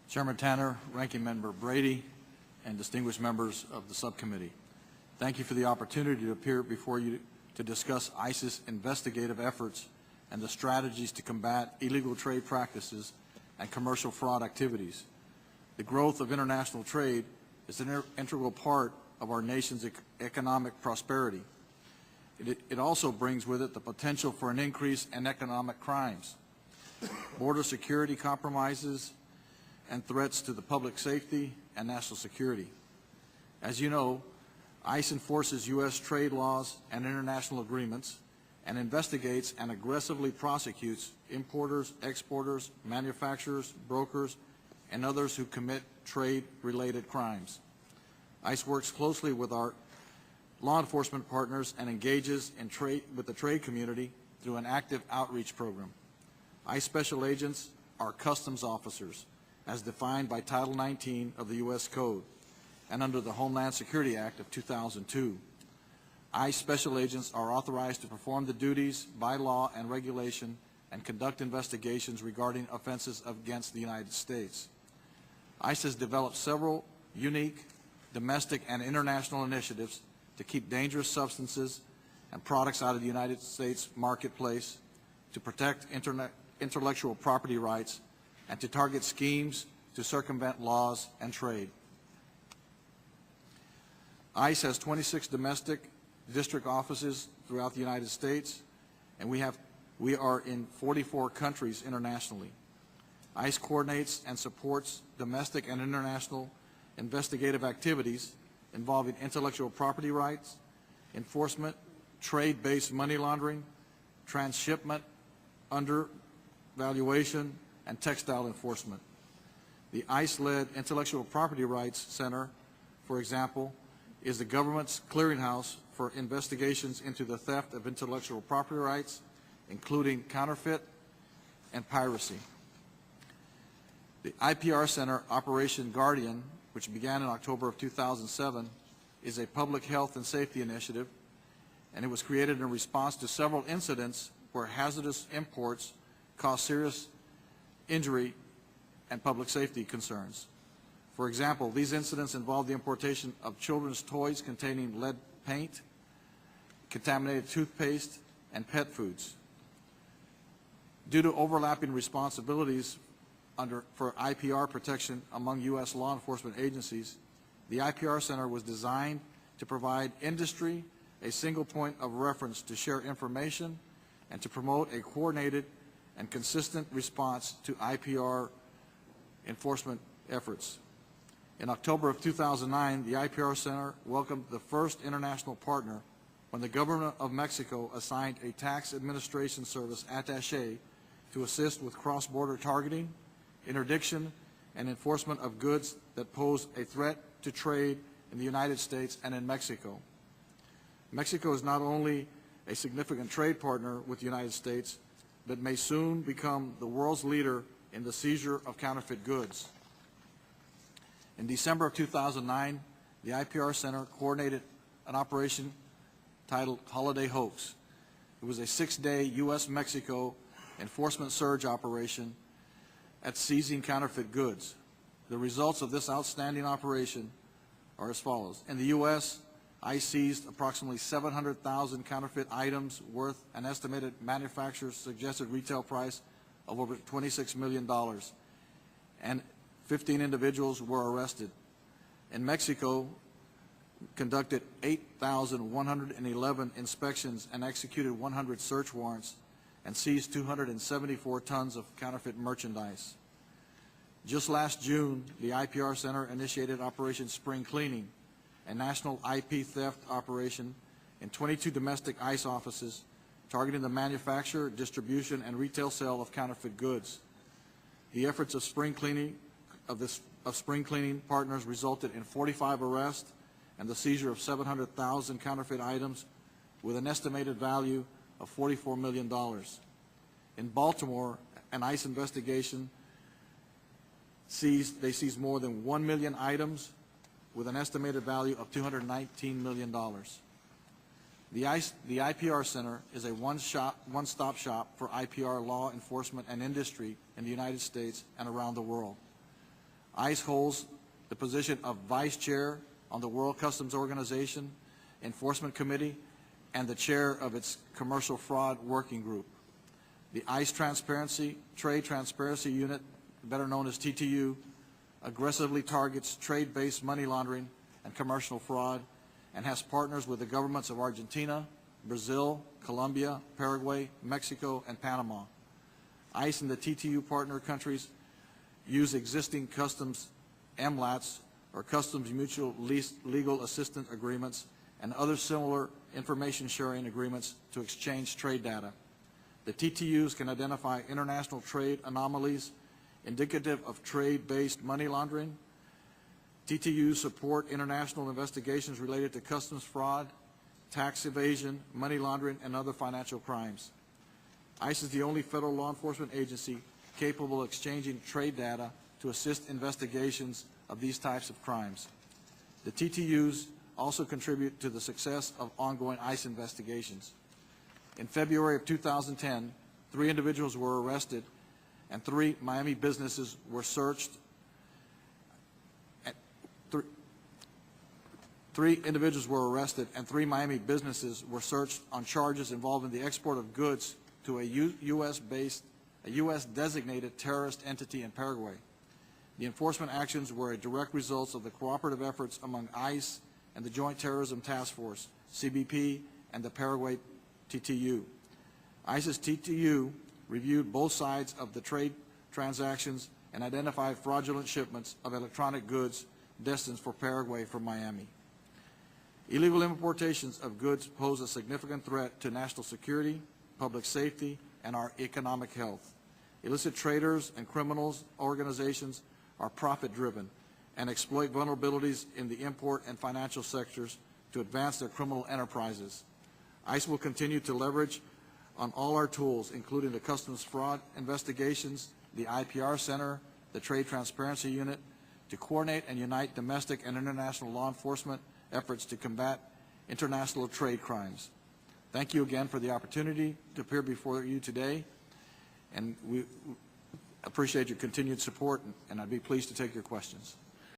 Chairman Tanner, Ranking Member Brady, and distinguished members of the subcommittee. Thank you for the opportunity to appear before you to discuss ICE's investigative efforts and the strategies to combat illegal trade practices and commercial fraud activities. The growth of international trade is an integral part of our nation's economic prosperity. It also brings with it the potential for an increase in economic crimes, border security compromises, and threats to the public safety and national security. As you know, ICE enforces U.S. trade laws and international agreements and investigates and aggressively prosecutes importers, exporters, manufacturers, brokers, and others who commit trade-related crimes. ICE works closely with our law enforcement partners and engages in with the trade community through an active outreach program. ICE special agents are customs officers, as defined by Title 19 of the U.S. Code and under the Homeland Security Act of 2002. ICE special agents are authorized to perform the duties by law and regulation and conduct investigations regarding offenses against the United States. ICE has developed several unique domestic and international initiatives to keep dangerous substances and products out of the United States marketplace, to protect intellectual property rights, and to target schemes to circumvent laws and trade. ICE has 26 domestic district offices throughout the United States, and we are in 44 countries internationally. ICE coordinates and supports domestic and international investigative activities involving intellectual property rights, enforcement, trade-based money laundering, transshipment, undervaluation, and textile enforcement. The ICE-led Intellectual Property Rights Center, for example, is the government's clearinghouse for investigations into the theft of intellectual property rights, including counterfeit and piracy. The IPR Center Operation Guardian, which began in October of 2007, is a public health and safety initiative, and it was created in response to several incidents where hazardous imports cause serious injury and public safety concerns. For example, these incidents involve the importation of children's toys containing lead paint, contaminated toothpaste, and pet foods. Due to overlapping responsibilities for IPR protection among U.S. law enforcement agencies, the IPR Center was designed to provide industry a single point of reference to share information and to promote a coordinated and consistent response to IPR enforcement efforts. In October of 2009, the IPR Center welcomed the first international partner when the government of Mexico assigned a tax administration service attaché to assist with cross-border targeting, interdiction, and enforcement of goods that pose a threat to trade in the United States and in Mexico. Mexico is not only a significant trade partner with the United States, but may soon become the world's leader in the seizure of counterfeit goods. In December of 2009, the IPR Center coordinated an operation titled Holiday Hoax. It was a 6-day U.S.-Mexico enforcement surge operation at seizing counterfeit goods. The results of this outstanding operation are as follows. In the U.S., ICE seized approximately 700,000 counterfeit items worth an estimated manufacturer's suggested retail price of over $26 million, and 15 individuals were arrested. In Mexico, conducted 8,111 inspections and executed 100 search warrants and seized 274 tons of counterfeit merchandise. Just last June, the IPR Center initiated Operation Spring Cleaning, a national IP theft operation in 22 domestic ICE offices targeting the manufacture, distribution, and retail sale of counterfeit goods. The efforts of Spring Cleaning partners resulted in 45 arrests and the seizure of 700,000 counterfeit items with an estimated value of $44 million. In Baltimore, an ICE investigation seized more than 1 million items with an estimated value of $219 million. The IPR Center is a one-stop shop for IPR law enforcement and industry in the United States and around the world. ICE holds the position of Vice Chair on the World Customs Organization Enforcement Committee and the Chair of its Commercial Fraud Working Group. The ICE Trade Transparency Unit, better known as TTU, aggressively targets trade-based money laundering and commercial fraud and has partners with the governments of Argentina, Brazil, Colombia, Paraguay, Mexico, and Panama. ICE and the TTU partner countries use existing customs MLATs, or Customs Mutual Legal Assistance Agreements, and other similar information sharing agreements to exchange trade data. The TTUs can identify international trade anomalies indicative of trade-based money laundering. TTUs support international investigations related to customs fraud, tax evasion, money laundering, and other financial crimes. ICE is the only federal law enforcement agency capable of exchanging trade data to assist investigations of these types of crimes. The TTUs also contribute to the success of ongoing ICE investigations. In February of 2010, 3 individuals were arrested and 3 Miami businesses were searched. Three individuals were arrested and 3 Miami businesses were searched on charges involving the export of goods to a U.S. designated terrorist entity in Paraguay. The enforcement actions were a direct result of the cooperative efforts among ICE and the Joint Terrorism Task Force, CBP, and the Paraguay TTU. ICE's TTU reviewed both sides of the trade transactions and identified fraudulent shipments of electronic goods destined for Paraguay from Miami. Illegal importations of goods pose a significant threat to national security, public safety, and our economic health. Illicit traders and criminals organizations are profit-driven and exploit vulnerabilities in the import and financial sectors to advance their criminal enterprises. ICE will continue to leverage on all our tools, including the Customs Fraud Investigations, the IPR Center, the Trade Transparency Unit, to coordinate and unite domestic and international law enforcement efforts to combat international trade crimes. Thank you again for the opportunity to appear before you today, and we appreciate your continued support, and I'd be pleased to take your questions.